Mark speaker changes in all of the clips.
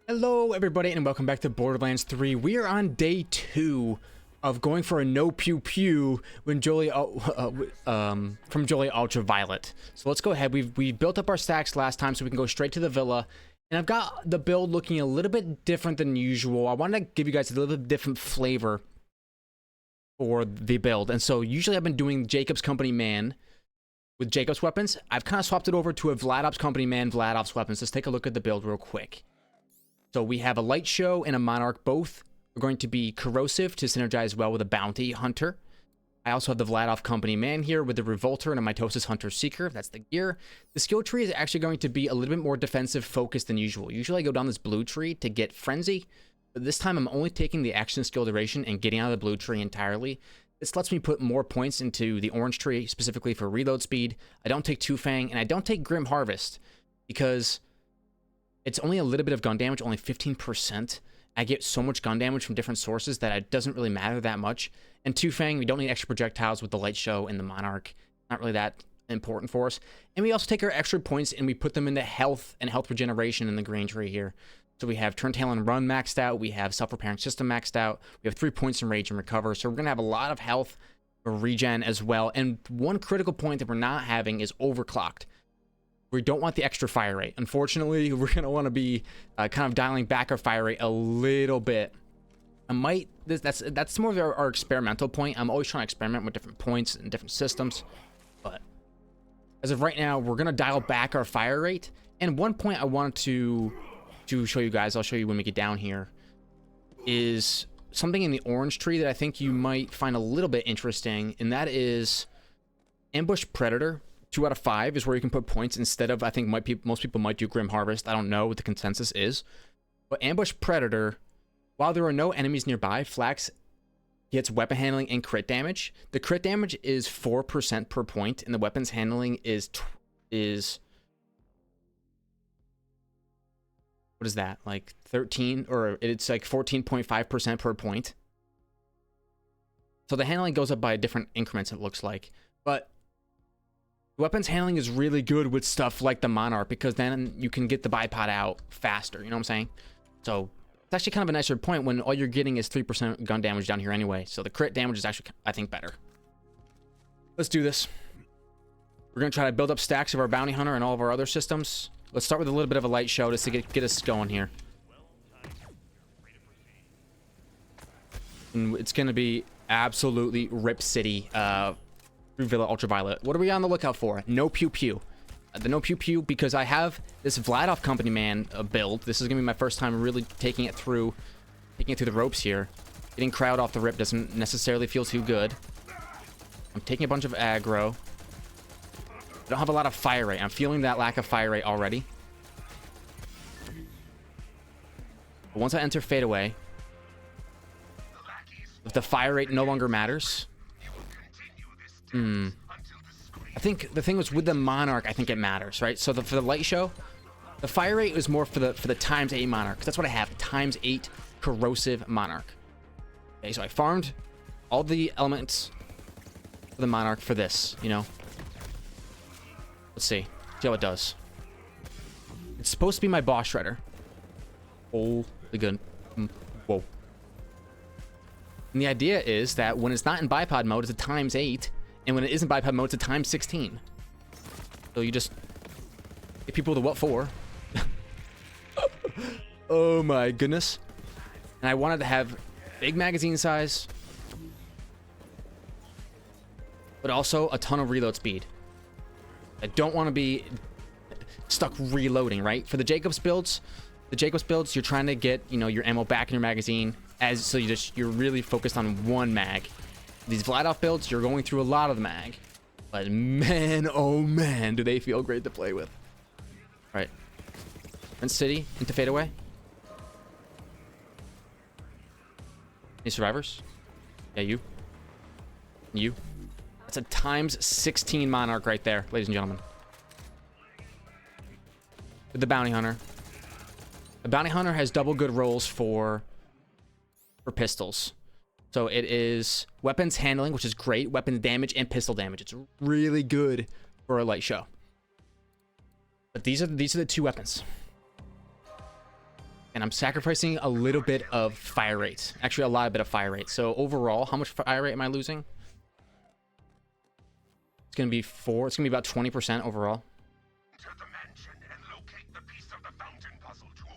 Speaker 1: Hello everybody and welcome back to Borderlands 3. We are on day 2 of going for a No Pew Pew from Joey Ultraviolet. So let's go ahead. We built up our stacks last time so we can go straight to the villa. And I've got the build looking a little bit different than usual. I wanted to give you guys a little bit different flavor for the build. And so usually I've been doing Jacob's Company Man with Jacob's weapons. I've kind of swapped it over to a Vladov's Company Man, Vladov's weapons. Let's take a look at the build real quick. So we have a light show and a monarch. Both are going to be corrosive to synergize well with a bounty hunter. I also have the Vladov Company Man here with the revolter and a mitosis hunter seeker. That's the gear. The skill tree is actually going to be a little bit more defensive focused than usual. Usually I go down this blue tree to get frenzy, but this time I'm only taking the action skill duration and getting out of the blue tree entirely. This lets me put more points into the orange tree, specifically for reload speed. I don't take Two Fang and I don't take Grim Harvest because it's only a little bit of gun damage, only 15%. I get so much gun damage from different sources that it doesn't really matter that much. And Two Fang, we don't need extra projectiles with the light show and the monarch. Not really that important for us. And we also take our extra points and we put them into health and health regeneration in the green tree here. So we have Turn Tail and Run maxed out. We have Self-Repairing System maxed out. We have 3 points in Rage and Recover. So we're going to have a lot of health for regen as well. And one critical point that we're not having is Overclocked. We don't want the extra fire rate. Unfortunately, we're going to want to be kind of dialing back our fire rate a little bit. That's more of our experimental point. I'm always trying to experiment with different points and different systems. But as of right now, we're going to dial back our fire rate. And one point I wanted to show you guys, I'll show you when we get down here, is something in the orange tree that I think you might find a little bit interesting. And that is Ambush Predator. 2 out of 5 is where you can put points instead of, I think most people might do Grim Harvest. I don't know what the consensus is. But Ambush Predator, while there are no enemies nearby, Flax gets weapon handling and crit damage. The crit damage is 4% per point, and the weapons handling is what is that? Like 13, or it's like 14.5% per point. So the handling goes up by different increments, it looks like. But weapons handling is really good with stuff like the Monarch because then you can get the bipod out faster, you know what I'm saying? So it's actually kind of a nicer point when all you're getting is 3% gun damage down here anyway. So the crit damage is actually, I think, better. Let's do this. We're going to try to build up stacks of our bounty hunter and all of our other systems. Let's start with a little bit of a light show just to get us going here. And it's going to be absolutely Rip City Villa Ultraviolet. What are we on the lookout for? No Pew Pew. The No Pew Pew, because I have this Vladov Company Man build. This is gonna be my first time really taking it through the ropes here. Getting crowd off the rip doesn't necessarily feel too good. I'm taking a bunch of aggro. I don't have a lot of fire rate. I'm feeling that lack of fire rate already. But once I enter fadeaway, if the fire rate no longer matters, I think the thing was with the Monarch, I think it matters, right? So for the light show, the fire rate was more for the ×8 Monarch, because that's what I have, ×8 corrosive Monarch. Okay, so I farmed all the elements for the Monarch for this, you know. Let's see how it does. It's supposed to be my boss shredder. Holy good. Whoa. And the idea is that when it's not in bipod mode, it's a ×8. And when it isn't bipod mode, it's a ×16. So you just get people to what for? Oh my goodness. And I wanted to have big magazine size, but also a ton of reload speed. I don't want to be stuck reloading, right? For the Jacob's builds, you're trying to get, you know, your ammo back in your magazine, so you're really focused on one mag. These Vladov builds, you're going through a lot of the mag. But man, oh man, do they feel great to play with. All right. Prince City into fadeaway. Any survivors? Yeah, you. You. That's a ×16 Monarch right there, ladies and gentlemen. With the Bounty Hunter. The Bounty Hunter has double good rolls for pistols. So it is weapons handling, which is great. Weapons damage and pistol damage. It's really good for a light show. But these are the 2 weapons. And I'm sacrificing a little bit of fire rate. Actually, a lot of bit of fire rate. So overall, how much fire rate am I losing? It's going to be 4. It's going to be about 20% overall.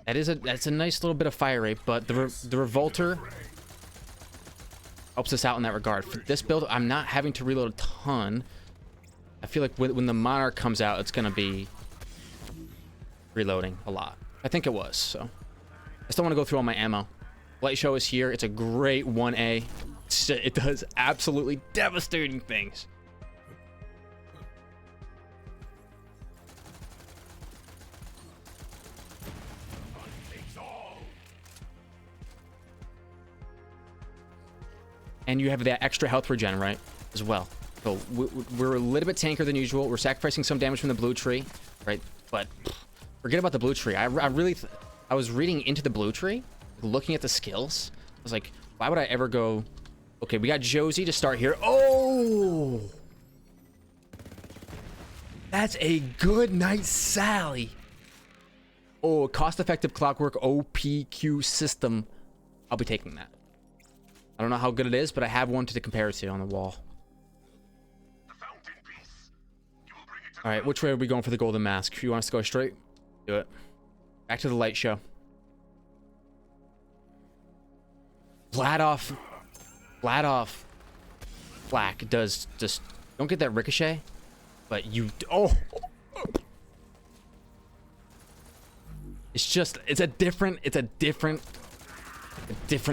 Speaker 1: That's a nice little bit of fire rate, but the Revolter helps us out in that regard. For this build, I'm not having to reload a ton. I feel like when the Monarch comes out, it's going to be reloading a lot. I think it was, so. I still want to go through all my ammo. Light show is here. It's a great 1A. It does absolutely devastating things. And you have that extra health regen, right? As well. So we're a little bit tankier than usual. We're sacrificing some damage from the blue tree, right? But forget about the blue tree. I was reading into the blue tree, looking at the skills. I was like, why would I ever go? Okay, we got Josie to start here. Oh! That's a good night, Sally. Oh, cost-effective clockwork OPQ system. I'll be taking that. I don't know how good it is, but I have one to compare it to on the wall. All right, which way are we going for the golden mask? If you want us to go straight, do it. Back to the light show. Flat off flak does just don't get that ricochet, but you it's a different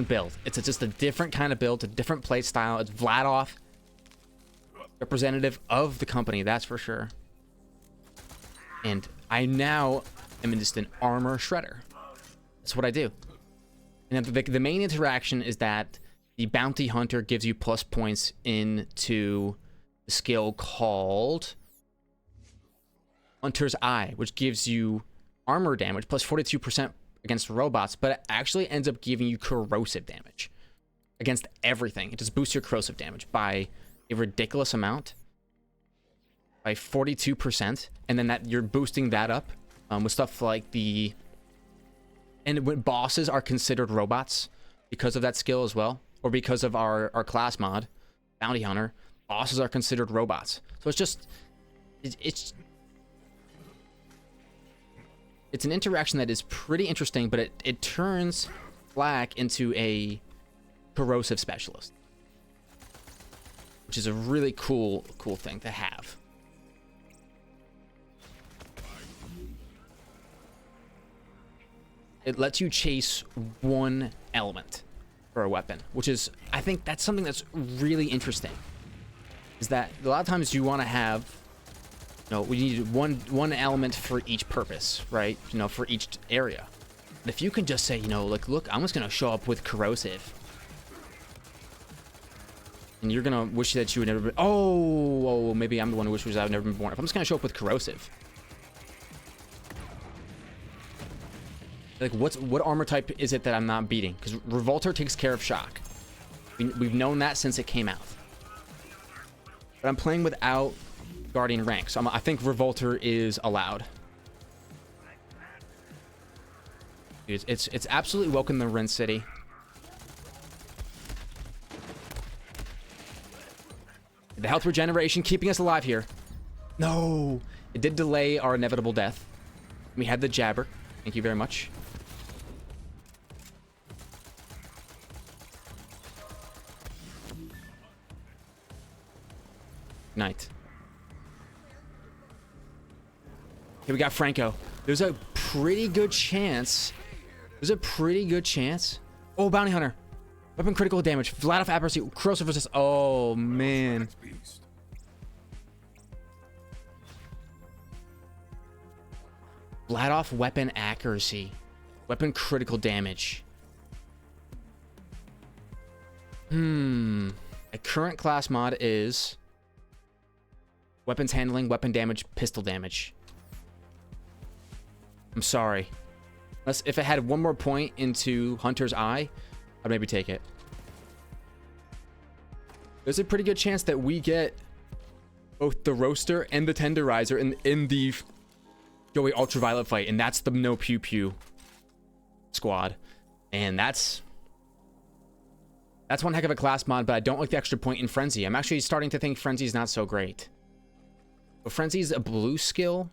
Speaker 1: build. It's just a different kind of build, a different play style. It's Vladoff, representative of the company, that's for sure. And I now am just an armor shredder. That's what I do. And the main interaction is that the bounty hunter gives you plus points into the skill called Hunter's Eye, which gives you armor damage plus 42% against robots, but it actually ends up giving you corrosive damage against everything. It just boosts your corrosive damage by a ridiculous amount, by 42%, and then you're boosting that up with stuff like and when bosses are considered robots because of that skill as well, or because of our class mod, Bounty Hunter, bosses are considered robots. So it's an interaction that is pretty interesting, but it turns Flak into a corrosive specialist, which is a really cool thing to have. It lets you chase one element for a weapon, which is, I think that's something that's really interesting. Is that a lot of times you want to have, we need one element for each purpose, right? For each area. But if you can just say, like, look, I'm just gonna show up with corrosive, and you're gonna wish that you would never been. Oh, maybe I'm the one who wishes I've never been born. If I'm just gonna show up with corrosive, like, what armor type is it that I'm not beating? Because Revolter takes care of shock. We've known that since it came out. But I'm playing without Guardian rank, so I think Revolter is allowed. Dude, it's absolutely welcome in the Rin City. The health regeneration keeping us alive here. No, it did delay our inevitable death. We had the jabber. Thank you very much. Night. Here we got Franco. There's a pretty good chance. Oh, Bounty Hunter. Weapon critical damage. Vladoff accuracy. Corrosive resist. Oh, man. Vladoff weapon accuracy. Weapon critical damage. A current class mod is weapons handling, weapon damage, pistol damage. I'm sorry. If it had one more point into Hunter's Eye, I'd maybe take it. There's a pretty good chance that we get both the Roaster and the Tenderizer in the Joey Ultraviolet fight, and that's the No Pew Pew. squad. And that's one heck of a class mod, but I don't like the extra point in Frenzy. I'm actually starting to think Frenzy is not so great. But Frenzy is a blue skill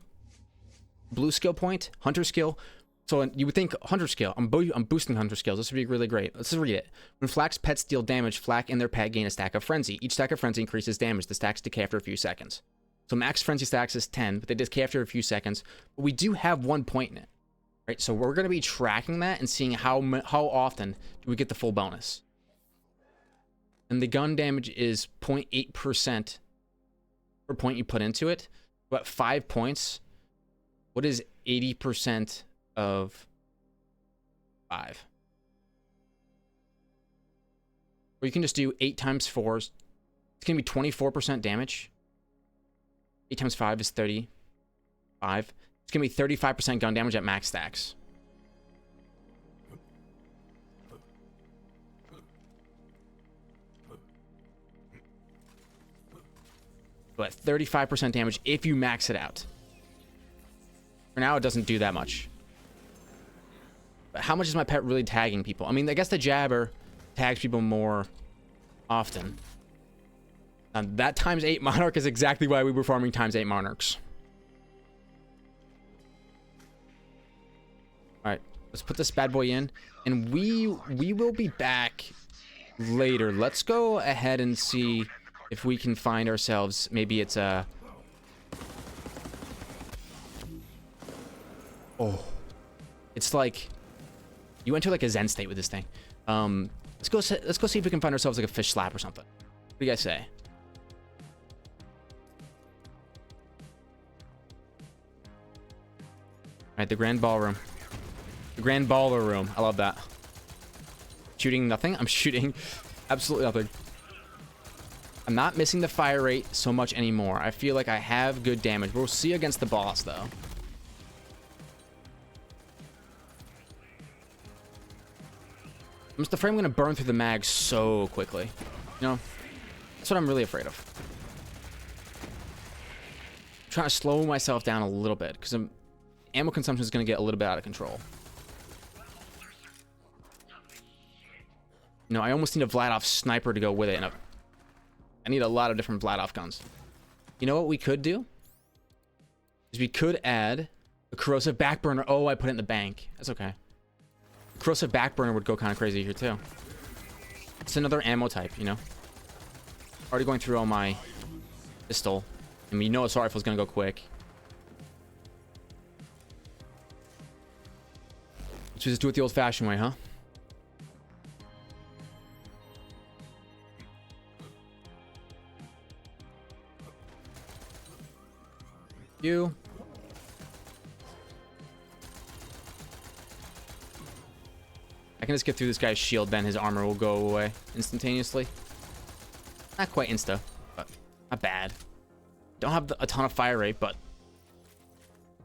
Speaker 1: point, hunter skill. So you would think hunter skill. I'm boosting hunter skills. This would be really great. Let's read it. When Flak's pets deal damage, Flak and their pet gain a stack of Frenzy. Each stack of Frenzy increases damage. The stacks decay after a few seconds. So max Frenzy stacks is 10, but they decay after a few seconds. But we do have 1 point in it, right? So we're going to be tracking that and seeing how often do we get the full bonus. And the gun damage is 0.8% per point you put into it. But 5 points, what is 80% of 5? Or you can just do 8 times 4. It's going to be 24% damage. 8 times 5 is 35. It's going to be 35% gun damage at max stacks. But 35% damage if you max it out. For now, it doesn't do that much. But how much is my pet really tagging people? I mean, I guess the Jabber tags people more often. That times 8 Monarch is exactly why we were farming times 8 Monarchs. Alright, let's put this bad boy in. And we will be back later. Let's go ahead and see if we can find ourselves. Maybe it's a... Oh. It's like... You enter like a Zen state with this thing. Let's go see if we can find ourselves like a fish slap or something. What do you guys say? Alright, the Grand Ballroom. The Grand Baller Room. I love that. Shooting nothing? I'm shooting absolutely nothing. I'm not missing the fire rate so much anymore. I feel like I have good damage. We'll see against the boss, though. I'm just afraid I'm going to burn through the mag so quickly. You know? That's what I'm really afraid of. I'm trying to slow myself down a little bit, because ammo consumption is going to get a little bit out of control. You know, I almost need a Vladov sniper to go with it. And I need a lot of different Vladov guns. You know what we could do? Is we could add a corrosive backburner. Oh, I put it in the bank. That's okay. Corrosive backburner would go kind of crazy here too. It's another ammo type, you know. Already going through all my pistol. I mean, you know, assault rifle is going to go quick. Let's just do it the old-fashioned way, huh? You. I can just get through this guy's shield, then his armor will go away instantaneously. Not quite insta, but not bad. Don't have a ton of fire rate, but...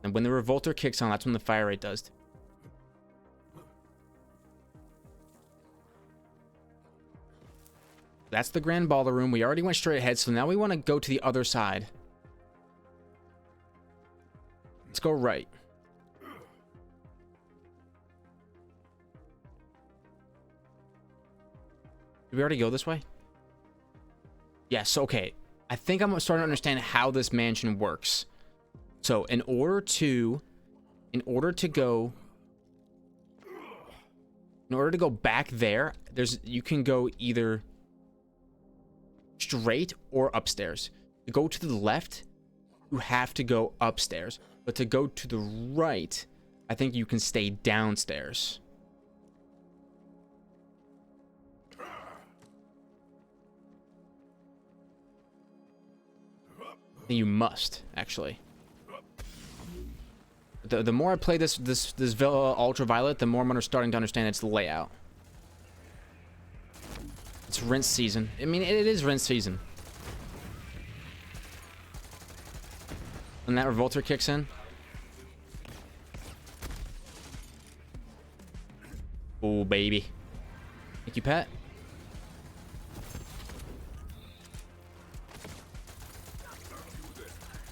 Speaker 1: And when the Revolter kicks on, that's when the fire rate does. That's the Grand Baller Room. We already went straight ahead, so now we want to go to the other side. Let's go right. Did we already go this way? Yes, okay. I think I'm starting to understand how this mansion works. So, in order to go back there, you can go either straight or upstairs. To go to the left, you have to go upstairs. But to go to the right, I think you can stay downstairs. You must, actually. The more I play this Villa Ultraviolet, the more I'm starting to understand its layout. It's rinse season. I mean, it is rinse season. When that Revolter kicks in. Oh, baby. Thank you, Pat.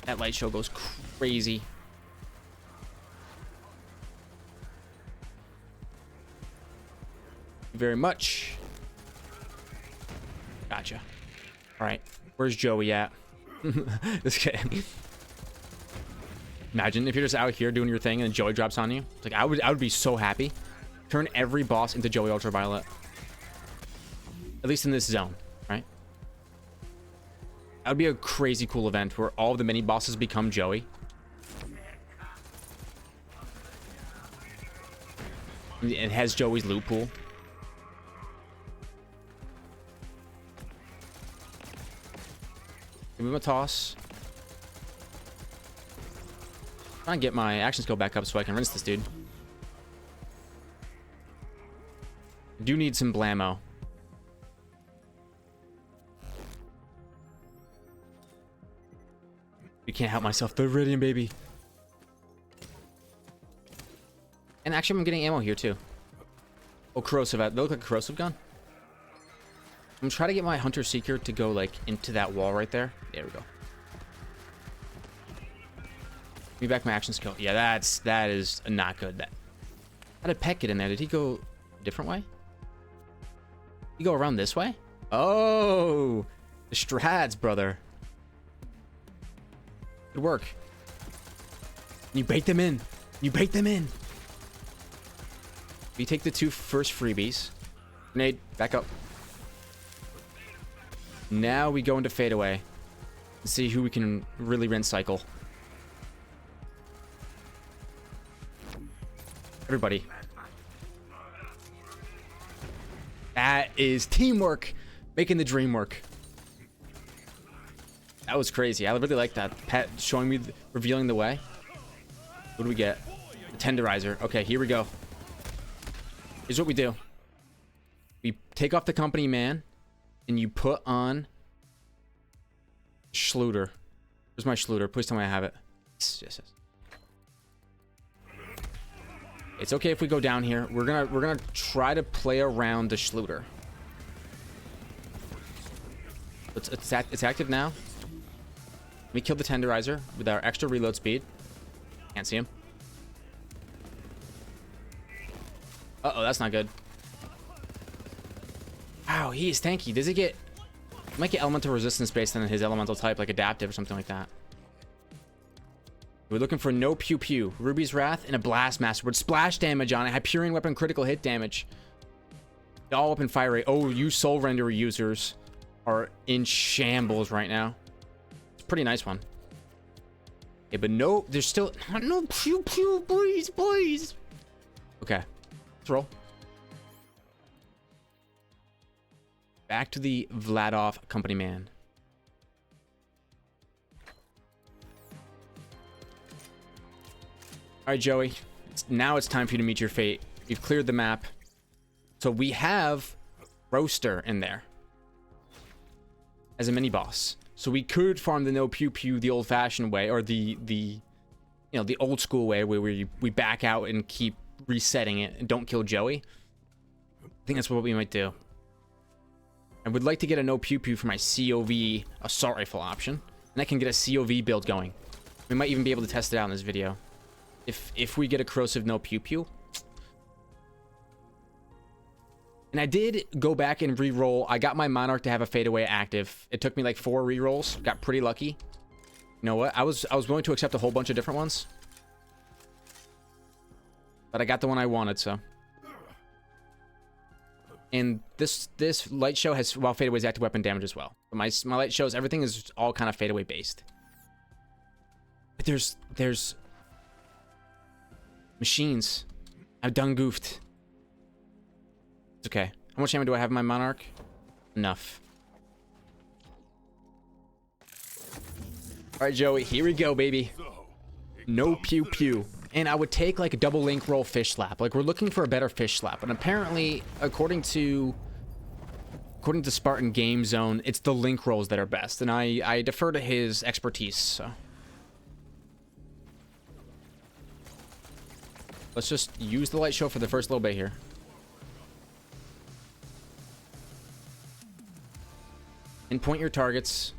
Speaker 1: That light show goes crazy. Very much. Gotcha. All right. Where's Joey at? This kid. Imagine if you're just out here doing your thing and Joey drops on you. Like I would be so happy. Turn every boss into Joey Ultraviolet. At least in this zone, right? That would be a crazy cool event where all of the mini bosses become Joey. It has Joey's loot pool. Give him a toss. Try and get my action skill back up so I can rinse this dude. I do need some blammo. You can't help myself. The Iridium, baby. And actually, I'm getting ammo here, too. Oh, corrosive. They look like a corrosive gun. I'm gonna try to get my Hunter Seeker to go, like, into that wall right there. There we go. Give me back my action skill. Yeah, that is not good. How did Pet get in there? Did he go a different way? You go around this way? Oh, the strats, brother. Good work. You bait them in. You bait them in. We take the 2 first freebies. Grenade, back up. Now we go into fadeaway and see who we can really rinse cycle. Everybody. That is teamwork, making the dream work. That was crazy. I really like that. Pet showing me, revealing the way. What do we get? A tenderizer. Okay, here we go. Here's what we do. We take off the company man, and you put on Schluter. Where's my Schluter? Please tell me I have it. Yes, yes, yes. It's okay if we go down here. We're gonna try to play around the Schluter. It's active now. We kill the tenderizer with our extra reload speed. Can't see him. Uh-oh, that's not good. Wow, he is tanky. Does he get... He might get elemental resistance based on his elemental type, like adaptive or something like that. We're looking for No Pew Pew, Ruby's Wrath, and a Blast Master with splash damage on it. Hyperion weapon critical hit damage. All up in fire rate. Oh, you Soul Renderer users are in shambles right now. It's a pretty nice one. Okay, but no, there's still... No Pew Pew, please, please. Okay, let's roll. Back to the Vladov company man. All right, Joey. Now it's time for you to meet your fate. You've cleared the map. So we have Roaster in there as a mini boss. So we could farm the No Pew Pew the old-fashioned way, or the old school way where we back out and keep resetting it and don't kill Joey. I think that's what we might do. I would like to get a No Pew Pew for my COV assault rifle option, and I can get a COV build going. We might even be able to test it out in this video. If we get a corrosive No Pew Pew. And I did go back and re-roll. I got my Monarch to have a fadeaway active. It took me like 4 re-rolls. Got pretty lucky. You know what? I was willing to accept a whole bunch of different ones. But I got the one I wanted, so. And this light show has, well, fadeaway's active weapon damage as well. But my light shows everything is all kind of fadeaway based. But there's machines. I've done goofed. It's okay. How much ammo do I have in my Monarch? Enough. All right, Joey, here we go, baby. No Pew Pew. And I would take like a double link roll fish slap. Like, we're looking for a better fish slap. And apparently, according to Spartan Game Zone, it's the link rolls that are best. And I defer to his expertise, so. Let's just use the light show for the first little bit here. And point your targets.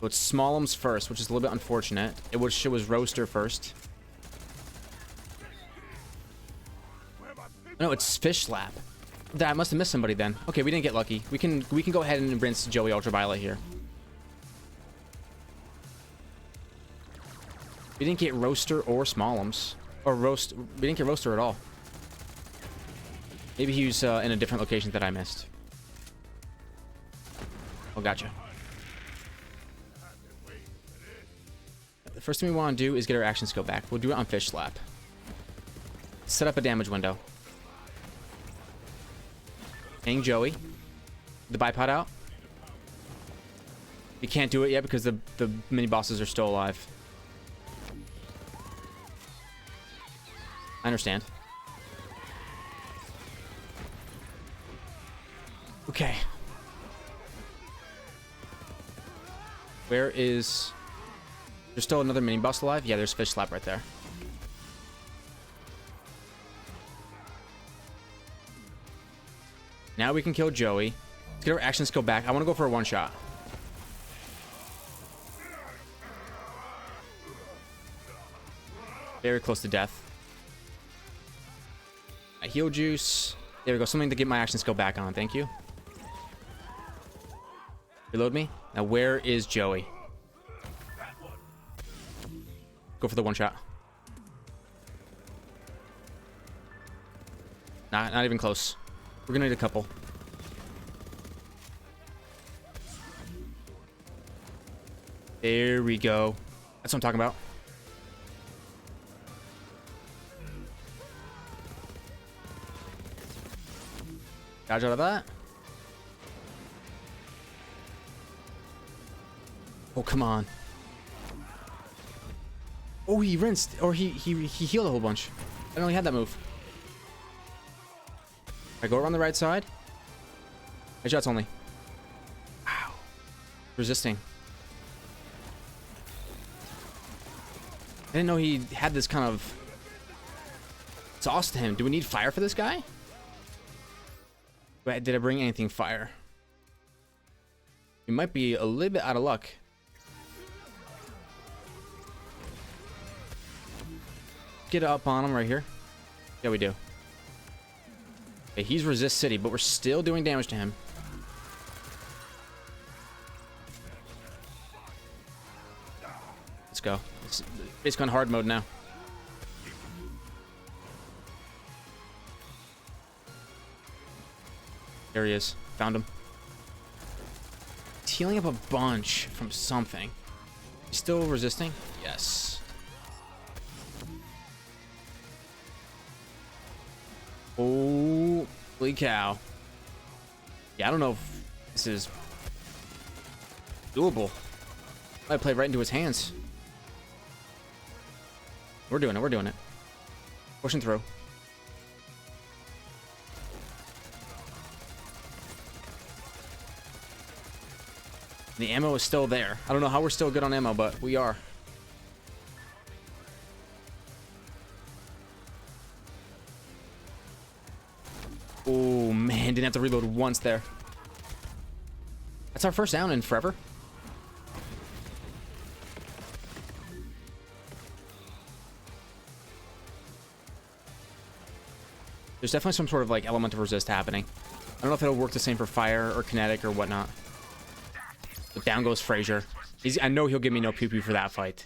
Speaker 1: So it's Smallums first, which is a little bit unfortunate. It was Roaster first. No, it's fish slap. I must have missed somebody then. Okay, we didn't get lucky. We can go ahead and rinse Joey Ultraviolet here. We didn't get Roaster or Smallums. Or Roast. We didn't get Roaster at all. Maybe he was in a different location that I missed. Oh, gotcha. The first thing we want to do is get our action skill back. We'll do it on Fish Slap. Set up a damage window. Hang Joey. The bipod out. We can't do it yet because the mini bosses are still alive. I understand. Okay. Where is... There's still another mini boss alive? Yeah, there's Fish Slap right there. Now we can kill Joey. Let's get our action skill back. I want to go for a one-shot. Very close to death. A heal juice. There we go. Something to get my action skill back on. Thank you. Reload me. Now where is Joey? Go for the one shot. Not even close. We're gonna need a couple. There we go. That's what I'm talking about. Dodge out of that. Oh, come on. Oh, he rinsed. Or he healed a whole bunch. I didn't know he had that move. I go around the right side. Headshots only. Wow. Resisting. I didn't know he had this kind of sauce to him. Do we need fire for this guy? Did I bring anything fire? We might be a little bit out of luck. Get up on him right here. Yeah, we do. Okay, he's resist city, but we're still doing damage to him. Let's go. It's basically on hard mode now. There he is. Found him. He's healing up a bunch from something. He's still resisting? Yes. Holy cow. Yeah, I don't know if this is doable. I played right into his hands. We're doing it. We're doing it. Pushing through. The ammo is still there. I don't know how we're still good on ammo, but we are. Oh, man. Didn't have to reload once there. That's our first down in forever. There's definitely some sort of like element of resist happening. I don't know if it'll work the same for fire or kinetic or whatnot. But down goes Frazier. I know he'll give me no pew pew for that fight.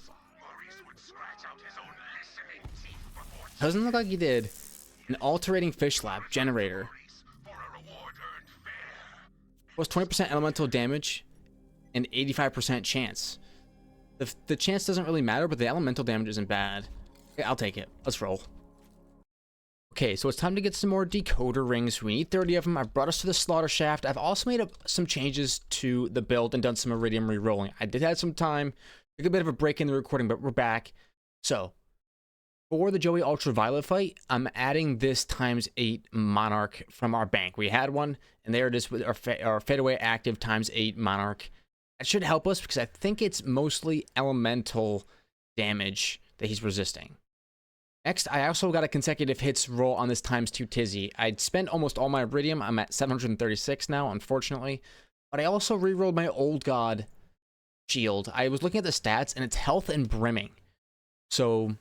Speaker 1: Doesn't look like he did. An alterating fish slap generator. Was 20% elemental damage and 85% chance. The chance doesn't really matter, but the elemental damage isn't bad. Okay, I'll take it. Let's roll. Okay, so it's time to get some more decoder rings. We need 30 of them. I've brought us to the slaughter shaft. I've also made up some changes to the build and done some iridium re-rolling. I did have some time. Took a bit of a break in the recording, but we're back. So, for the Joey Ultraviolet fight, I'm adding this ×8 Monarch from our bank. We had one, and there it is with our fadeaway active ×8 Monarch. That should help us because I think it's mostly elemental damage that he's resisting. Next, I also got a consecutive hits roll on this ×2 Tizzy. I'd spent almost all my iridium. I'm at 736 now, unfortunately. But I also rerolled my old god shield. I was looking at the stats, and it's health and brimming. So,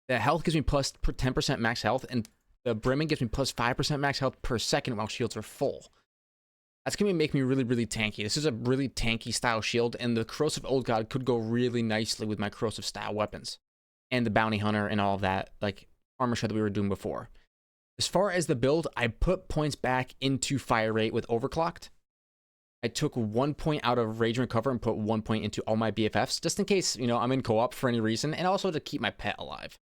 Speaker 1: the health gives me plus 10% max health, and The brimming gives me plus 5% max health per second while shields are full. That's going to make me really, really tanky. This is a really tanky style shield, and the corrosive old god could go really nicely with my corrosive style weapons. And the bounty hunter and all of that, like armor shot that we were doing before. As far as the build, I put points back into fire rate with overclocked. I took 1 point out of rage and recover and put 1 point into all my BFFs, just in case, you know, I'm in co-op for any reason, and also to keep my pet alive.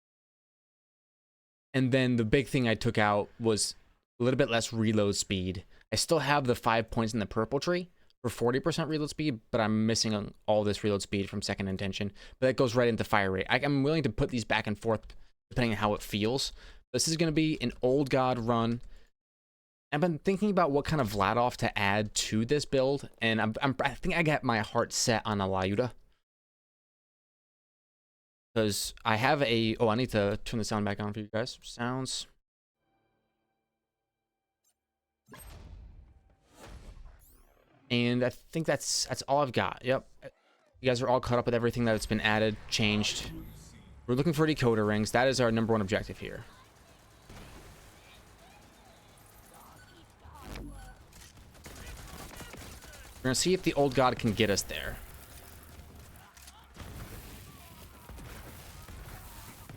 Speaker 1: And then the big thing I took out was a little bit less reload speed. I still have the 5 points in the purple tree for 40% reload speed, but I'm missing all this reload speed from second intention. But that goes right into fire rate. I'm willing to put these back and forth depending on how it feels. This is going to be an old god run. I've been thinking about what kind of Vladoff to add to this build, and I think I got my heart set on a Lyuda. Because I have a... Oh, I need to turn the sound back on for you guys. Sounds... And I think that's all I've got. Yep. You guys are all caught up with everything that's been added, changed. We're looking for decoder rings. That is our #1 objective here. We're going to see if the old god can get us there.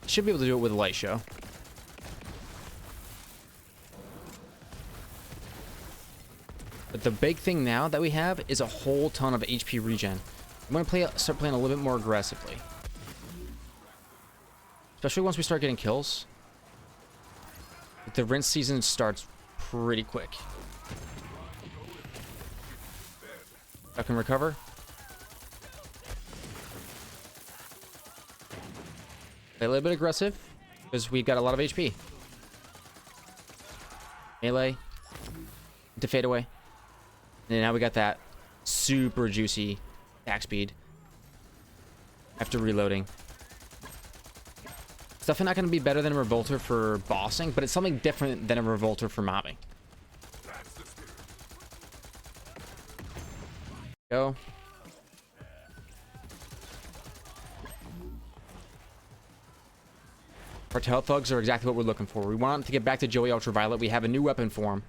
Speaker 1: Should be able to do it with a light show. But the big thing now that we have is a whole ton of HP regen. I'm going to start playing a little bit more aggressively. Especially once we start getting kills. The rinse season starts pretty quick. I can recover. Play a little bit aggressive because we've got a lot of HP. Melee into fade away. And now we got that super juicy attack speed after reloading. It's definitely not going to be better than a Revolter for bossing, but it's something different than a Revolter for mobbing. Go. Cartel thugs are exactly what we're looking for. We want to get back to Joey Ultraviolet. We have a new weapon for him.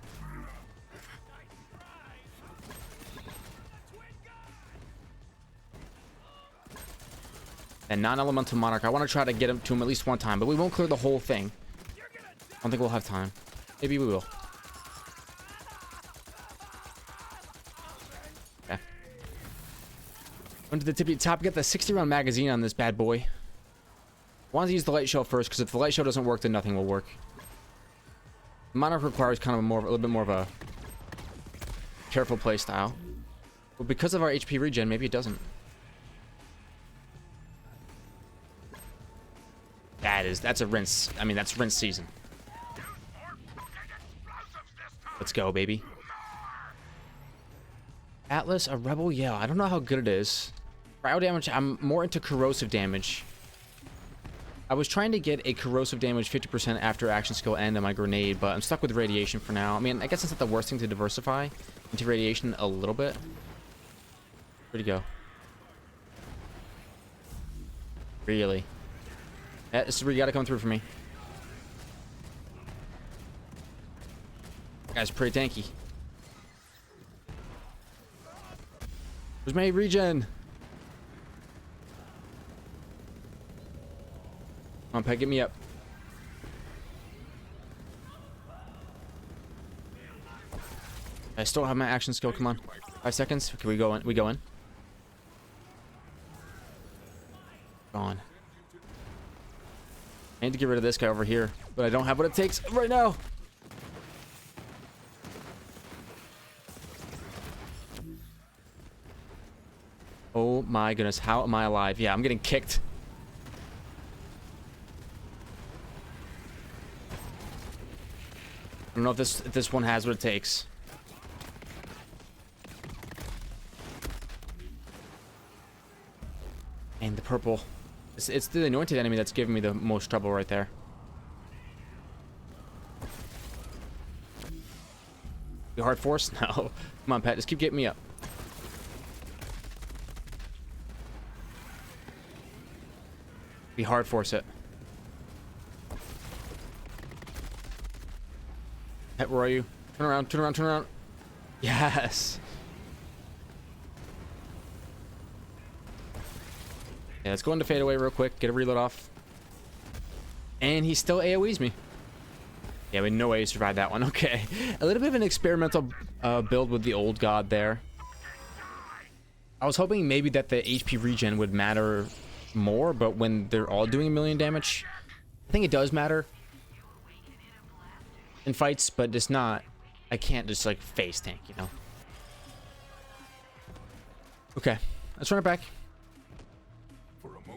Speaker 1: And non-elemental monarch. I want to try to get him to him at least one time, but we won't clear the whole thing. I don't think we'll have time. Maybe we will. Okay. Went to the tippy top. Get the 60-round magazine on this bad boy. Wanted to use the light show first, because if the light show doesn't work, then nothing will work. Monarch requires kind of a little bit more of a careful play style. But because of our HP regen, maybe it doesn't. That's a rinse. I mean, that's rinse season. Let's go, baby. Atlas, a rebel? Yeah, I don't know how good it is. Cryo damage, I'm more into corrosive damage. I was trying to get a corrosive damage 50% after action skill end on my grenade, but I'm stuck with radiation for now. I mean, I guess it's not the worst thing to diversify into radiation a little bit. Where'd he go? Really? Yeah, this is where you gotta come through for me. Guy's pretty tanky. Where's my regen? Come on, Peg, get me up. I still have my action skill. Come on. 5 seconds. Okay, we go in. We go in. Gone. I need to get rid of this guy over here, but I don't have what it takes right now. Oh my goodness, how am I alive? Yeah, I'm getting kicked. I don't know if this one has what it takes. And the purple. It's the anointed enemy that's giving me the most trouble right there. You hard force? No. Come on, Pat. Just keep getting me up. We hard force it. Where are you? Turn around, turn around, turn around. Yes. Yeah, let's go into fadeaway real quick. Get a reload off. And he still AoEs me. Yeah, we no way he survived that one. Okay. A little bit of an experimental build with the old god there. I was hoping maybe that the HP regen would matter more, but when they're all doing 1,000,000 damage, I think it does matter in fights, but it's not. I can't just like face tank, you know. Okay, let's run it back.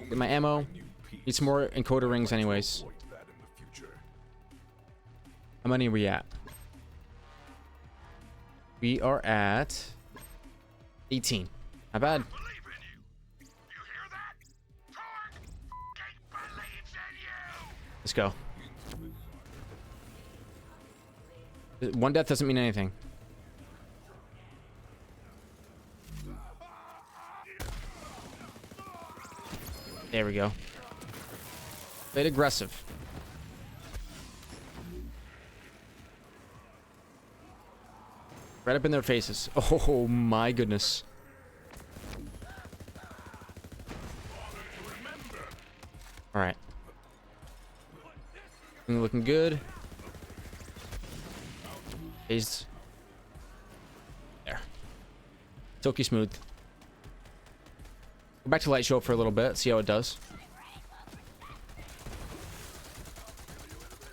Speaker 1: Get my ammo. Need some more encoder rings anyways. How many are we at? We are at 18. Not bad. Let's go. One death doesn't mean anything. There we go. Bit aggressive. Right up in their faces. Oh my goodness. Alright. Looking good. He's there. Silky smooth. Go back to light show for a little bit, see how it does.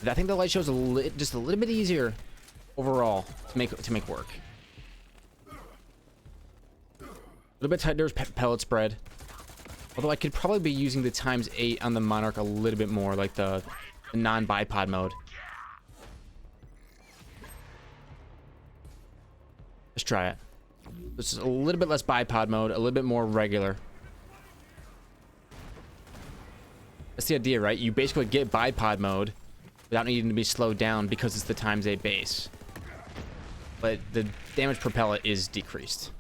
Speaker 1: I think the light show's just a little bit easier overall to make work. A little bit tighter pellet spread. Although I could probably be using the ×8 on the Monarch a little bit more, like the non-bipod mode. Let's try it. This is a little bit less bipod mode, a little bit more regular. That's the idea, right? You basically get bipod mode without needing to be slowed down because it's the ×8 base. But the damage per pellet is decreased.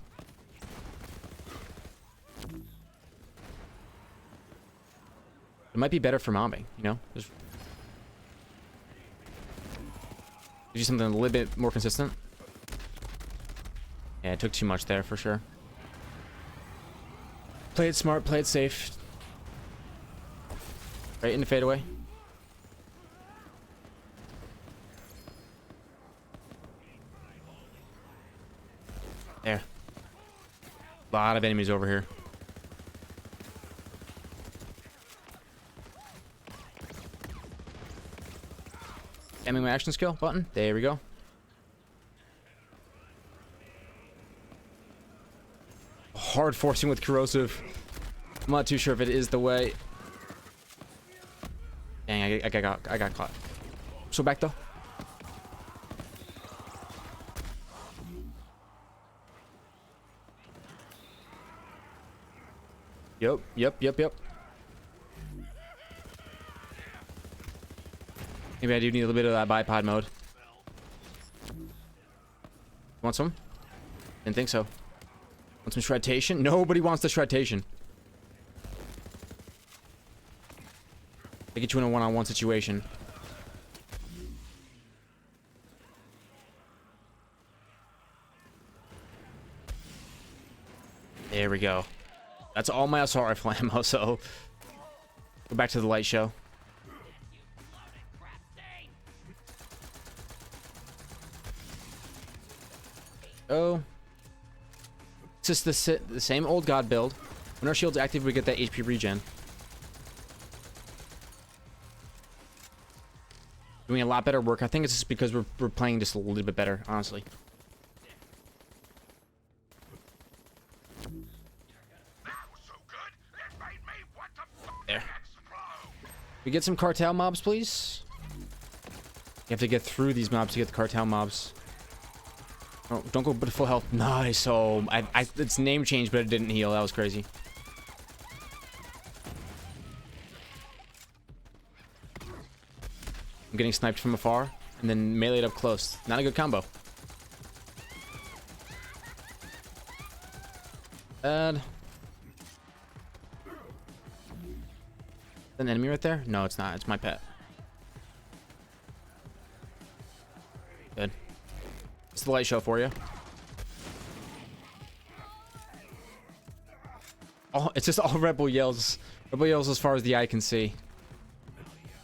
Speaker 1: It might be better for mobbing, you know? Just do something a little bit more consistent. Yeah, it took too much there for sure. Play it smart, play it safe. Right into fadeaway. There. A lot of enemies over here. Aiming my action skill button. There we go. Hard forcing with corrosive. I'm not too sure if it is the way. Dang, I got caught. So back though. Yep. Maybe I do need a little bit of that bipod mode. Want some? Didn't think so. Want some shredtation? Nobody wants the shredtation. They get you in a one-on-one situation. There we go. That's all my assault rifle ammo, so go back to the light show. Oh. It's just the same old god build. When our shield's active, we get that HP regen. Doing a lot better work. I think it's just because we're playing just a little bit better, honestly. There. We get some cartel mobs, please. You have to get through these mobs to get the cartel mobs. Oh, don't go full health. Nice. Oh, its name changed, but it didn't heal. That was crazy. I'm getting sniped from afar and then meleeed up close. Not a good combo. Bad. An enemy right there? No, it's not. It's my pet. Good. It's the light show for you. Oh, it's just all rebel yells. Rebel yells as far as the eye can see.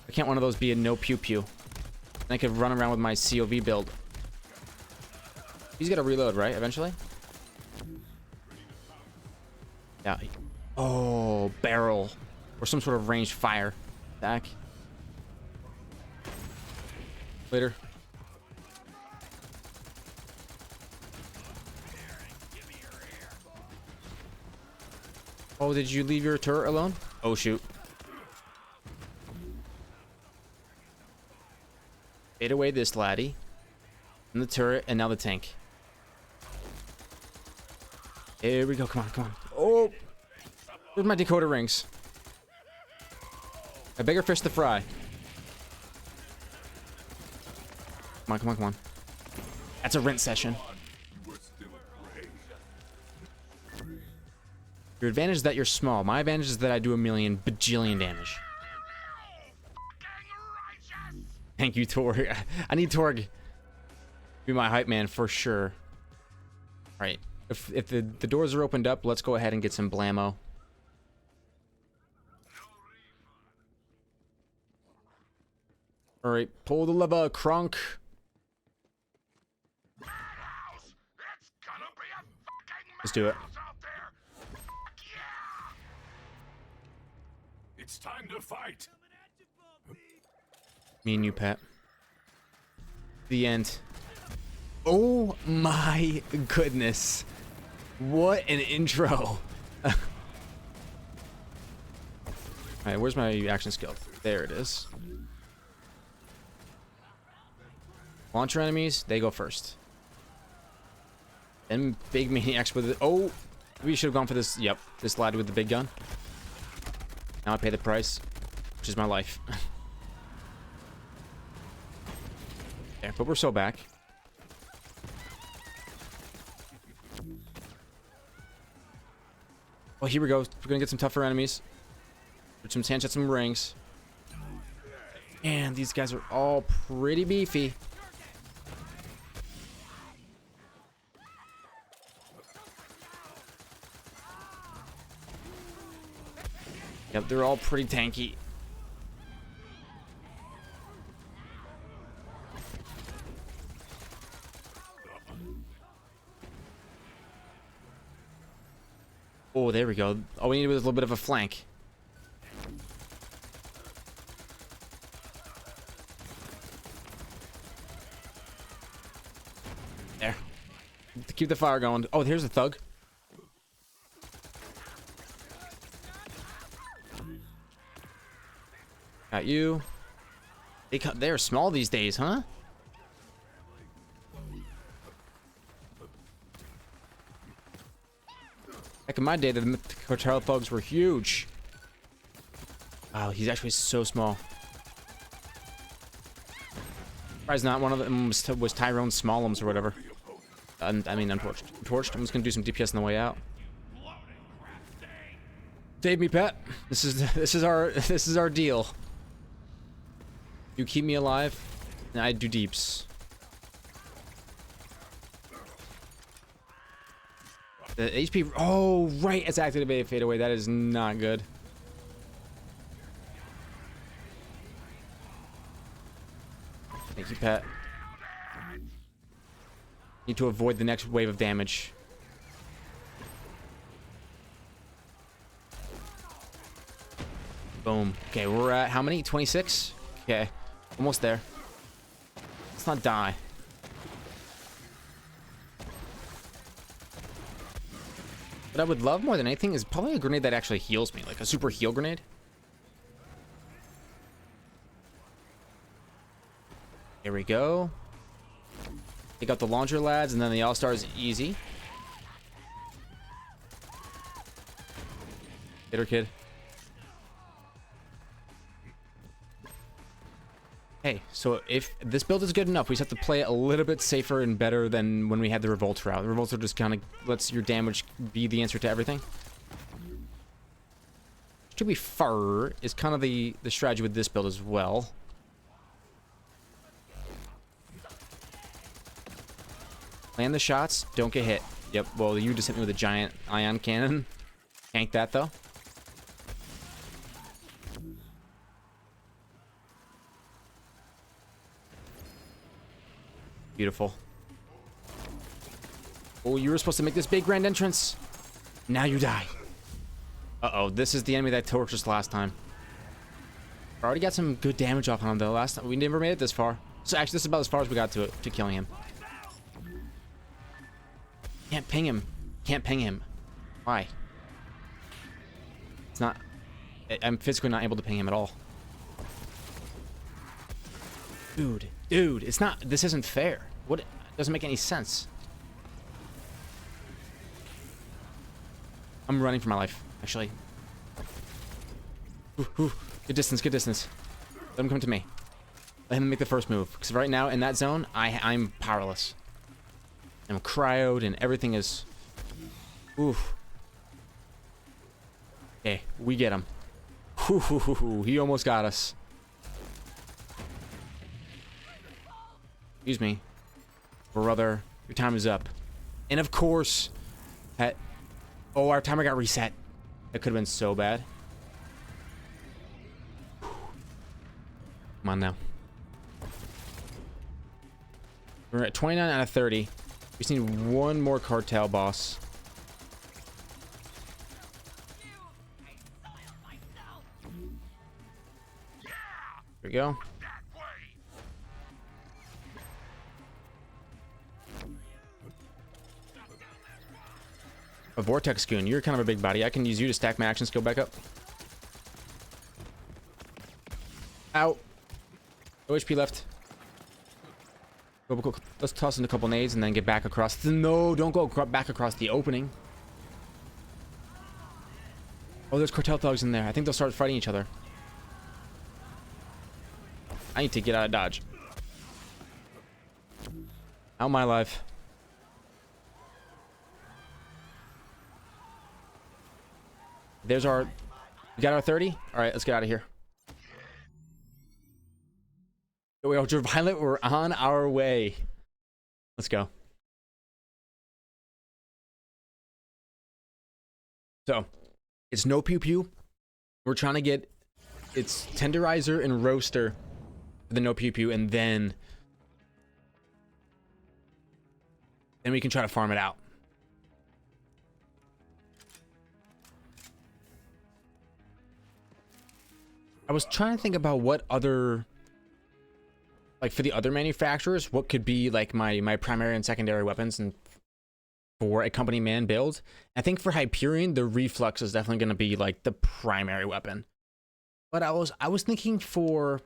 Speaker 1: Why can't one of those be a No Pew Pew? And I could run around with my COV build. He's got to reload, right? Eventually? Yeah. Oh, barrel. Or some sort of ranged fire. Back. Later. Oh, did you leave your turret alone? Oh, shoot. Fade away this laddie. And the turret, and now the tank. Here we go. Come on, come on. Oh! Where's my decoder rings? A bigger fish to fry. Come on, come on, come on. That's a rinse session. Your advantage is that you're small. My advantage is that I do a million bajillion damage. Thank you, Torg. I need Torg to be my hype man for sure. Alright. If the doors are opened up, let's go ahead and get some blammo. Alright, pull the lever, Crunk. Let's do it.
Speaker 2: It's time to fight.
Speaker 1: Me and you, Pat. The end. Oh my goodness. What an intro. Alright, where's my action skill? There it is. Launcher enemies, they go first. Then big maniacs with it. Oh, we should have gone for this. Yep, this lad with the big gun. Now I pay the price, which is my life. There, but we're so back. Oh, here we go. We're gonna get some tougher enemies. With some sand, some rings. And these guys are all pretty beefy. Yep, they're all pretty tanky. Oh, there we go. All we needed was a little bit of a flank. There. To keep the fire going. Oh, here's a thug. Got you. They're small these days, huh? Back in my day, the cartel thugs were huge. Wow, he's actually so small. Surprised not one of them was Tyrone Smallums or whatever. I mean, untorched. Untorched. I'm just gonna do some DPS on the way out. Save me, Pat. This is our deal. You keep me alive, and I do deeps. The HP. Oh, right. It's activated fade away. That is not good. Thank you, Pat. Need to avoid the next wave of damage. Boom. Okay, we're at how many? 26? Okay. Almost there. Let's not die. What I would love more than anything is probably a grenade that actually heals me, like a super heal grenade. Here we go. Take out the launcher lads, and then the all-stars easy. Get her, kid. Hey, so if this build is good enough, we just have to play it a little bit safer and better than when we had the Revolter out. The Revolter just kind of lets your damage be the answer to everything. To be fair, is kind of the strategy with this build as well. Land the shots. Don't get hit. Yep. Well, you just hit me with a giant ion cannon. Tank that, though. Beautiful. Oh, you were supposed to make this big grand entrance. Now you die. Uh-oh, this is the enemy that torched us last time. I already got some good damage off on him, though. Last time we never made it this far. So actually, this is about as far as we got to killing him. Can't ping him. Can't ping him. Why? It's not... I'm physically not able to ping him at all. Dude, it's not... This isn't fair. What? It doesn't make any sense. I'm running for my life, actually. Ooh. Good distance, good distance. Let him come to me. Let him make the first move. Because right now, in that zone, I'm powerless. I'm cryoed and everything is... Oof. Okay, we get him. He almost got us. Excuse me. Brother, your time is up. And of course... Oh, our timer got reset. That could have been so bad. Come on now. We're at 29 out of 30. We just need one more cartel boss. Here we go. A Vortex Goon, you're kind of a big body. I can use you to stack my action skill back up. Ow. No HP left. Go. Let's toss in a couple nades and then get back across. No, don't go back across the opening. Oh, there's cartel thugs in there. I think they'll start fighting each other. I need to get out of dodge. Out my life. There's our... We got our 30? Alright, let's get out of here. Joey Ultraviolet, we're on our way. Let's go. So, it's No Pew Pew. We're trying to get... It's Tenderizer and Roaster for the No Pew Pew, and then we can try to farm it out. I was trying to think about what other, like for the other manufacturers, what could be like my primary and secondary weapons and for a company man build. I think for Hyperion, the Reflux is definitely going to be like the primary weapon. But I was thinking for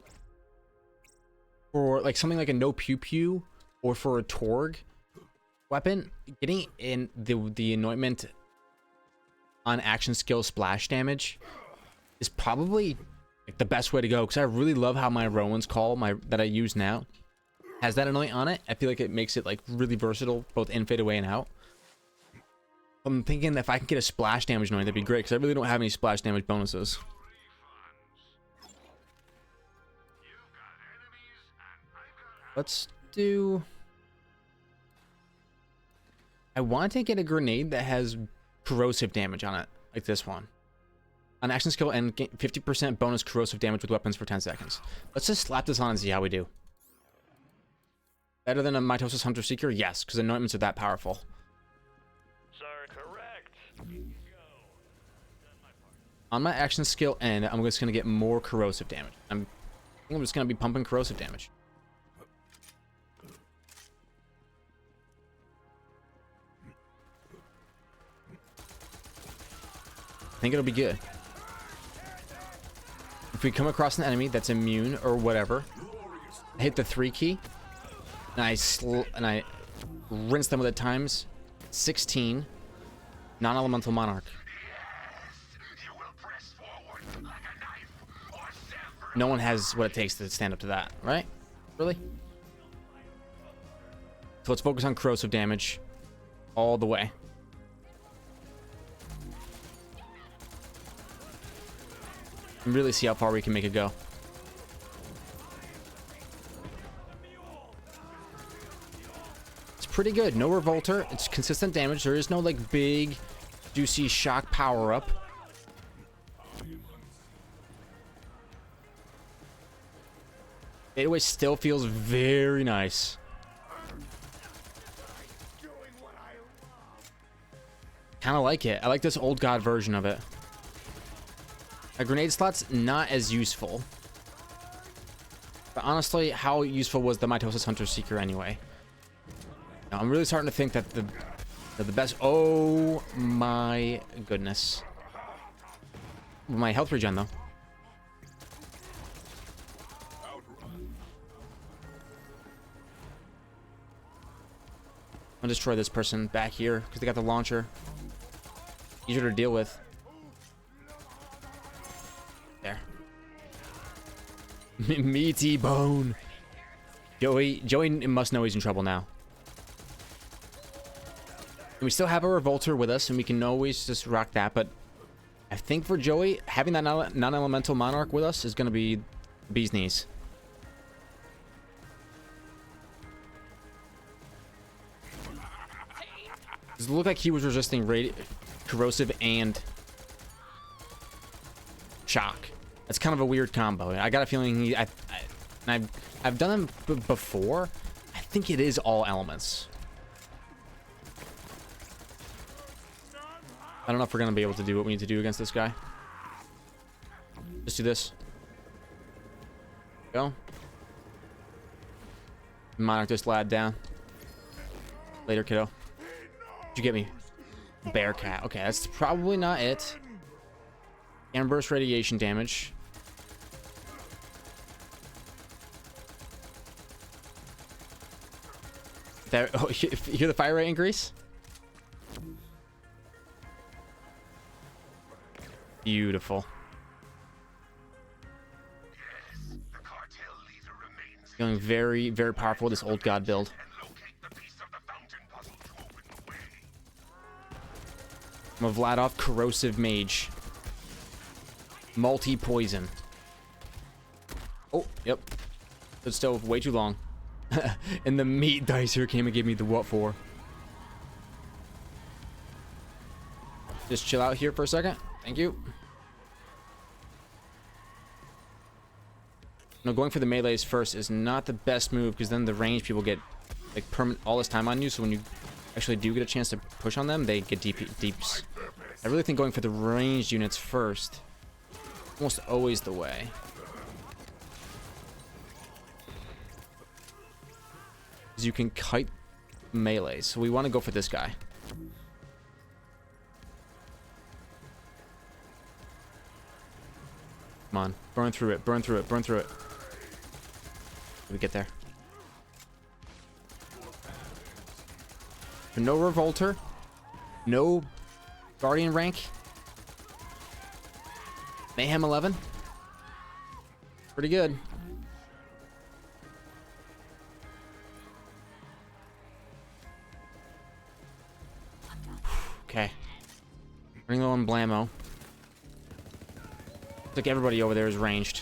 Speaker 1: like something like a No Pew Pew or for a Torg weapon, getting in the anointment on action skill splash damage is probably like the best way to go, because I really love how my Rowan's Call that I use now has that anoint on it. I feel like it makes it like really versatile, both in, fade away, and out. I'm thinking if I can get a splash damage anoint, that'd be great, because I really don't have any splash damage bonuses. Let's do... I want to get a grenade that has corrosive damage on it, like this one. An action skill and 50% bonus corrosive damage with weapons for 10 seconds. Let's just slap this on and see how we do. Better than a Mitosis Hunter Seeker? Yes, because anointments are that powerful.
Speaker 2: Sir, correct.
Speaker 1: On my action skill end, I'm just going to get more corrosive damage. I think I'm just going to be pumping corrosive damage. I think it'll be good. If we come across an enemy that's immune or whatever, I hit the 3 key, and I rinse them with it times 16 non-elemental monarch. No one has what it takes to stand up to that, right? Really? So let's focus on corrosive damage all the way. And really see how far we can make it go. pretty good. No revolter. It's consistent damage. There is no like big juicy shock power up. Anyway, still feels very nice. Kind of like it. I like this old god version of it. A grenade slot's not as useful. But honestly, how useful was the Mitosis Hunter Seeker anyway? Now, I'm really starting to think that the best... Oh my goodness. My health regen though. I'll destroy this person back here because they got the launcher. Easier to deal with. There. Meaty bone. Joey must know he's in trouble now. And we still have a revolter with us, and we can always just rock that. But I think for Joey, having that non-elemental monarch with us is going to be bee's knees. Does it look like he was resisting corrosive and shock? That's kind of a weird combo. I got a feeling I've done them before. I think it is all elements. I don't know if we're gonna be able to do what we need to do against this guy. Just do this. Go. Monarch this lad down. Later, kiddo. Did you get me? Bearcat. Okay, that's probably not it. And burst radiation damage. There. Oh, you hear the fire rate increase? Beautiful. Feeling very, very powerful with this old god build. I'm a Vladov corrosive mage. Multi-poison. Oh, yep. But still way too long. And the meat dice here came and gave me the what for. Just chill out here for a second. Thank you. No, going for the melees first is not the best move because then the range people get like permanent all this time on you. So when you actually do get a chance to push on them, they get deeps. I really think going for the ranged units first, almost always the way. Because you can kite melee, so we want to go for this guy. Come on, burn through it, burn through it, burn through it. Did we get there? No revolter, no guardian rank, Mayhem 11, pretty good. Okay, running low on blammo. Looks like everybody over there is ranged.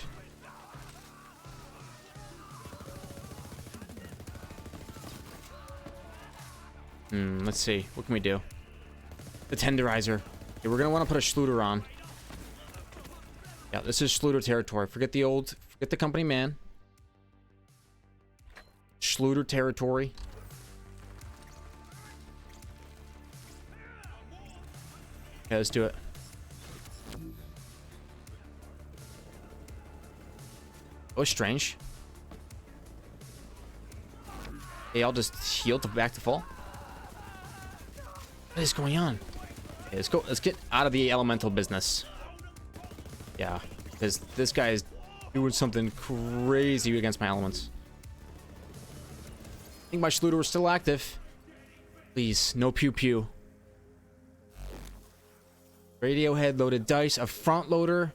Speaker 1: Let's see. What can we do? The tenderizer. Okay, we're gonna want to put a Schluter on. Yeah, this is Schluter territory. Forget the company man. Schluter territory. Okay, let's do it. Oh, strange. Hey, I'll just heal to back to full. What is going on? Okay, let's go. Let's get out of the elemental business. Yeah, because this guy is doing something crazy against my elements. I think my Schluter was still active. Please, no pew pew. Radiohead, loaded dice, a front loader,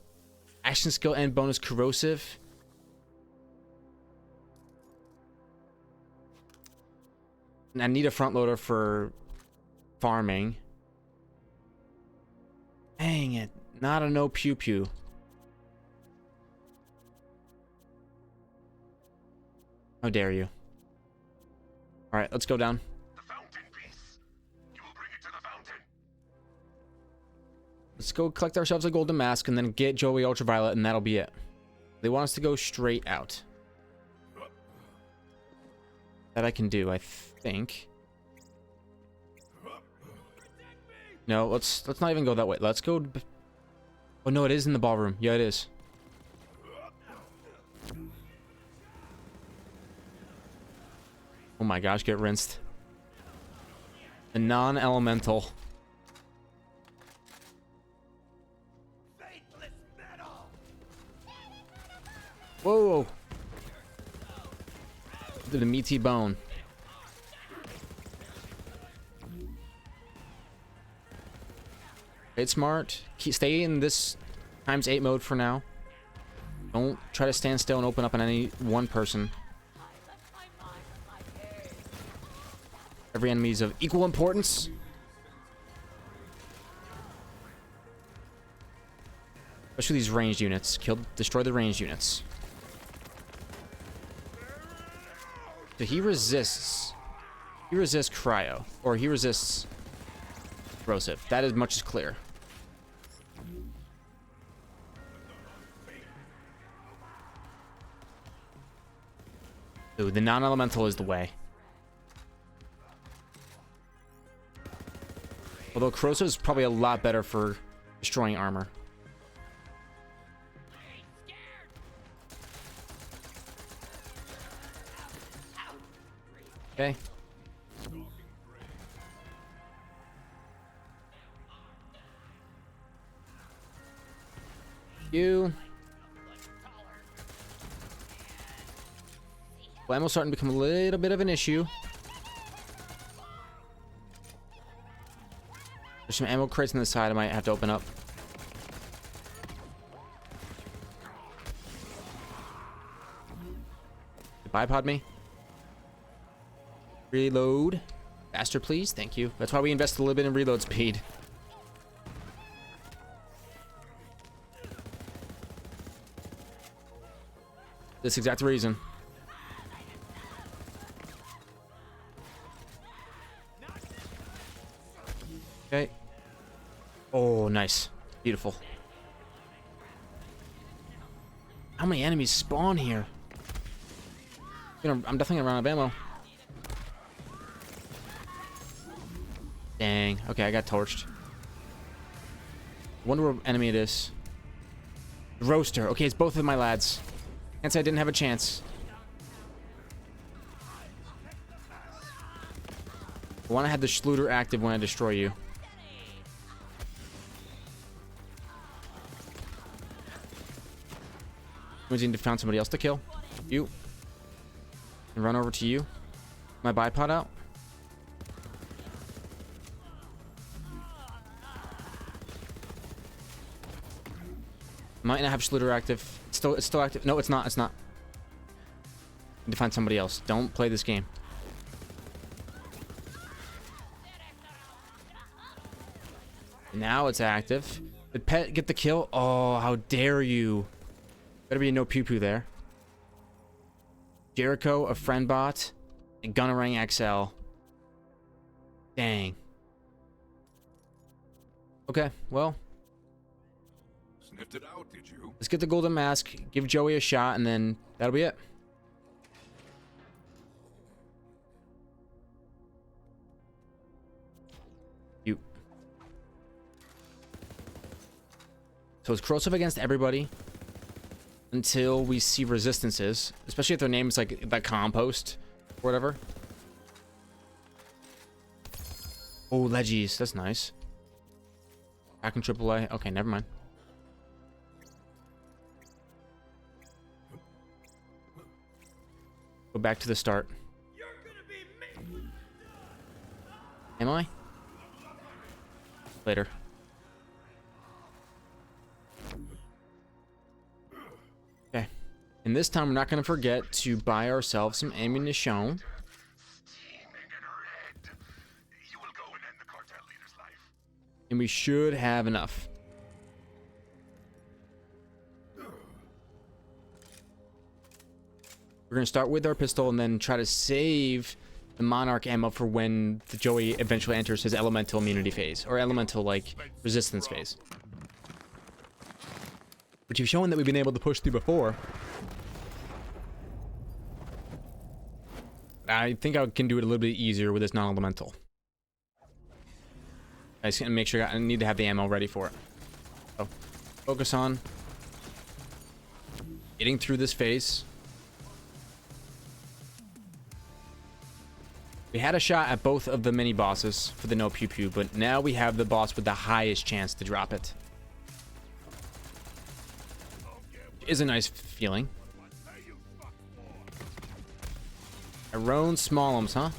Speaker 1: action skill and bonus corrosive. And I need a front loader for farming. Dang it. Not a no pew pew. How dare you. Alright, let's go down.
Speaker 3: The
Speaker 1: Let's go collect ourselves a golden mask and then get Joey Ultraviolet, and that'll be it. They want us to go straight out. That I can do, I think. No, let's not even go that way. Let's go. Oh no, it is in the ballroom. Yeah, it is. Oh my gosh, get rinsed. A non-elemental. Whoa! The meaty bone. It's smart. Stay in this ×8 mode for now. Don't try to stand still and open up on any one person. Every enemy is of equal importance. Especially these ranged units. Destroy the ranged units. So he resists. He resists cryo. Or he resists corrosive. That is much as clear. Ooh, the non-elemental is the way. Although corrosive is probably a lot better for destroying armor. Okay. You. Well, ammo's starting to become a little bit of an issue. There's some ammo crates on the side I might have to open up. Bipod me. Reload. Faster, please. Thank you. That's why we invest a little bit in reload speed. This exact reason. Okay. Oh, nice. Beautiful. How many enemies spawn here? I'm definitely gonna run out of ammo. Dang. Okay, I got torched. Wonder what enemy it is. Roaster. Okay, it's both of my lads. Can't say I didn't have a chance. I want to have the Schluter active when I destroy you. We need to find somebody else to kill. You. And run over to you. My bipod out. Might not have Schluter active. It's still active. No, it's not. It's not. Need to find somebody else. Don't play this game. Now it's active. Did Pet get the kill? Oh, how dare you. Better be a No Pew Pew there. Jericho, a friend bot, and Gunnerang XL. Dang. Okay, well.
Speaker 3: Sniffed it out, did you?
Speaker 1: Let's get the golden mask, give Joey a shot, and then that'll be it. You. So it's corrosive against everybody until we see resistances, especially if their name is like that compost or whatever. Oh, Leggies, that's nice. Back in AAA. Okay, never mind. Go back to the start. Am I? Later. Okay. And this time we're not going to forget to buy ourselves some ammunition. And we should have enough. We're going to start with our pistol and then try to save the Monarch ammo for when the Joey eventually enters his elemental immunity phase. Or elemental, like, resistance phase. which you've shown that we've been able to push through before. I think I can do it a little bit easier with this non-elemental. I just gotta make sure I need to have the ammo ready for it. So, focus on getting through this phase. We had a shot at both of the mini bosses for the No Pew Pew, but now we have the boss with the highest chance to drop it. Is a nice feeling. Tyrone Smallums, huh?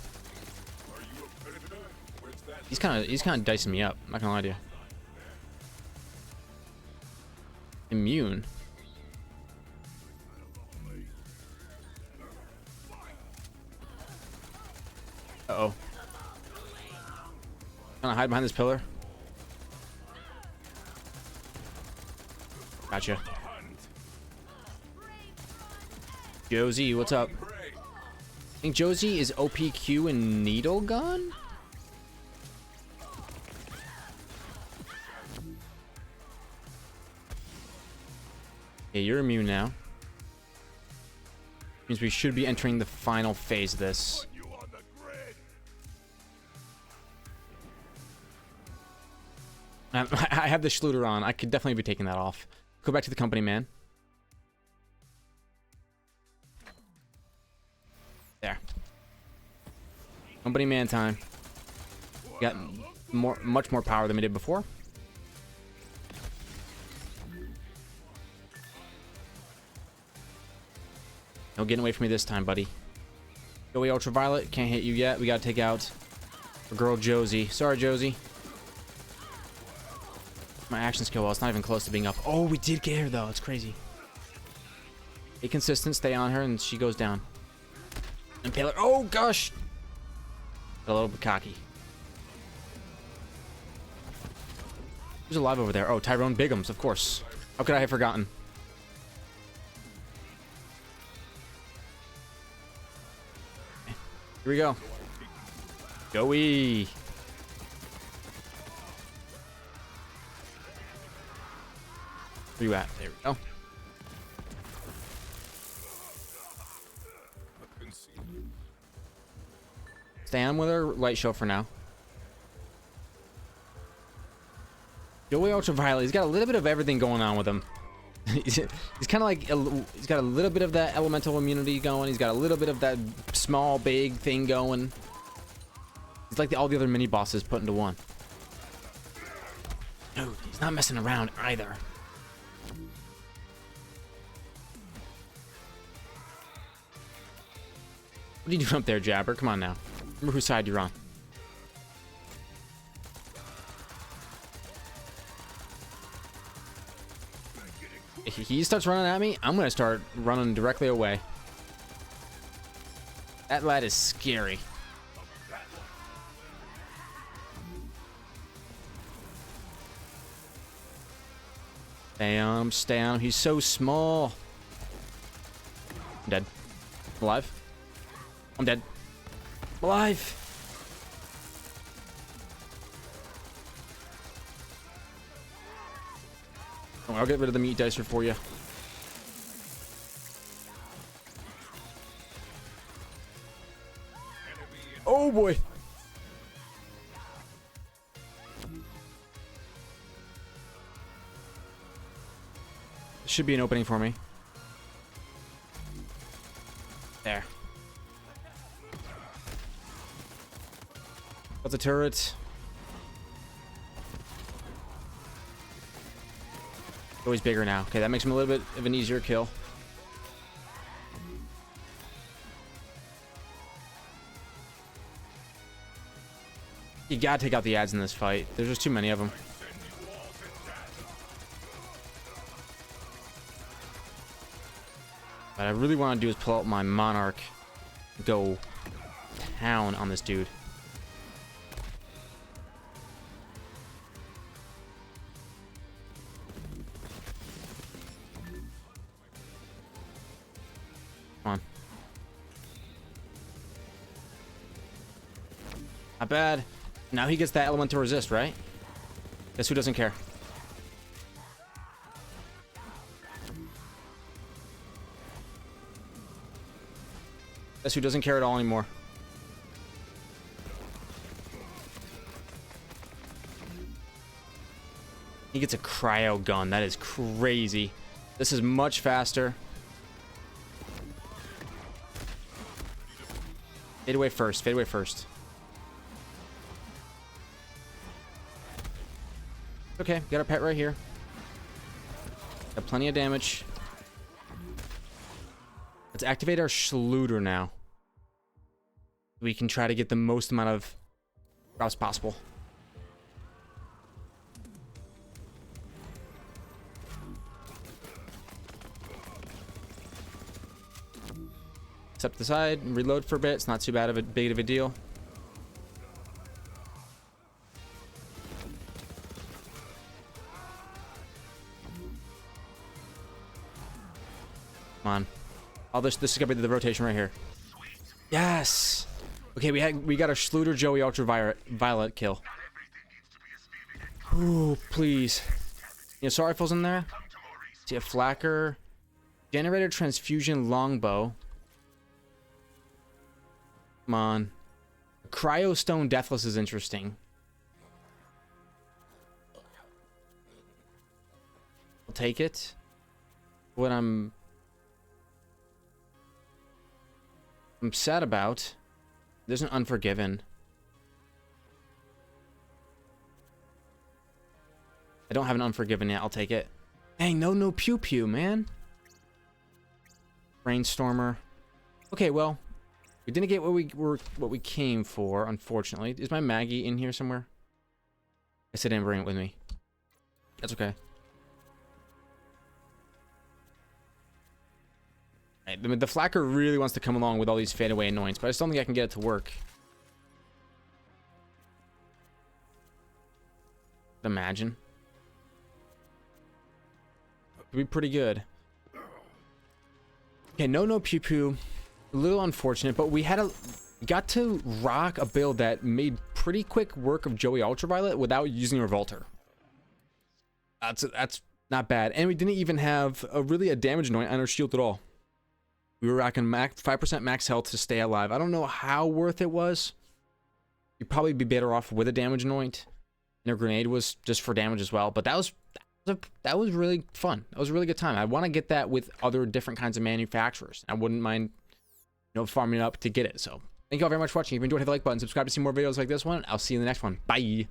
Speaker 1: He's kind of dicing me up. I'm not gonna lie to you. Immune. Uh-oh. Gonna hide behind this pillar. Gotcha. Josie, what's up? I think Josie is OPQ and Needle Gun? Okay, you're immune now. Means we should be entering the final phase of this. I have the Schluter on. I could definitely be taking that off. Go back to the company, man. There. Company man time. Got much more power than we did before. No getting away from me this time, buddy. Joey Ultraviolet, can't hit you yet. We gotta take out our girl Josie. Sorry, Josie. My action skill, well, it's not even close to being up. Oh, we did get her though. It's crazy. Stay consistent, stay on her, and she goes down. Impale her. Oh gosh! A little bit cocky. Who's alive over there? Oh, Tyrone Biggums, of course. How could I have forgotten? Here we go. Joey. Where you at? There we go. Stay on with her light show for now. Joey Ultraviolet, he's got a little bit of everything going on with him. He's kind of like, he's got a little bit of that elemental immunity going. He's got a little bit of that small, big thing going. He's like all the other mini bosses put into one. Dude, he's not messing around either. What are you doing up there, Jabber? Come on now. Remember whose side you're on. If he starts running at me, I'm gonna start running directly away. That lad is scary. Stay on him. He's so small. I'm dead. I'm alive. I'm dead. I'm alive. Oh, I'll get rid of the meat dicer for you. Oh boy. Should be an opening for me. There. Got the turret. Oh, he's bigger now. Okay, that makes him a little bit of an easier kill. You gotta take out the ads in this fight. There's just too many of them. What I really want to do is pull out my Monarch. Go town on this dude. Come on. Not bad. Now he gets that element to resist, right? Guess who doesn't care? Guess who doesn't care at all anymore? He gets a cryo gun. That is crazy. This is much faster. Fade away first. Fade away first. Okay, got our pet right here. Got plenty of damage. Let's activate our Schluter now. We can try to get the most amount of drops possible. Step to the side and reload for a bit. It's not too big of a deal. Come on. All this is gonna be the rotation right here. Yes. Okay, we got a Schluter Joey Ultraviolet kill. Ooh, please. You know, Sorrowful's in there. See a Flacker. Generator Transfusion Longbow. Come on. Cryostone Deathless is interesting. I'll take it. What I'm sad about. There's an Unforgiven. I don't have an Unforgiven yet. I'll take it. Dang, no Pew Pew, man. Brainstormer. Okay, well, we didn't get what we came for, unfortunately. Is my Maggie in here somewhere? I said I didn't bring it with me. That's okay. Right, the Flacker really wants to come along with all these fadeaway annoyance, but I still don't think I can get it to work. Imagine. It'd be pretty good. Okay, no Pew Pew. A little unfortunate, but we got to rock a build that made pretty quick work of Joey Ultraviolet without using Revolter. That's not bad, and we didn't even have a damage annoyance on our shield at all. We were rocking 5% max health to stay alive. I don't know how worth it was. You'd probably be better off with a damage anoint. And a grenade was just for damage as well. But that was really fun. That was a really good time. I want to get that with other different kinds of manufacturers. I wouldn't mind, farming it up to get it. So thank you all very much for watching. If you enjoyed, hit the like button, subscribe to see more videos like this one. I'll see you in the next one. Bye.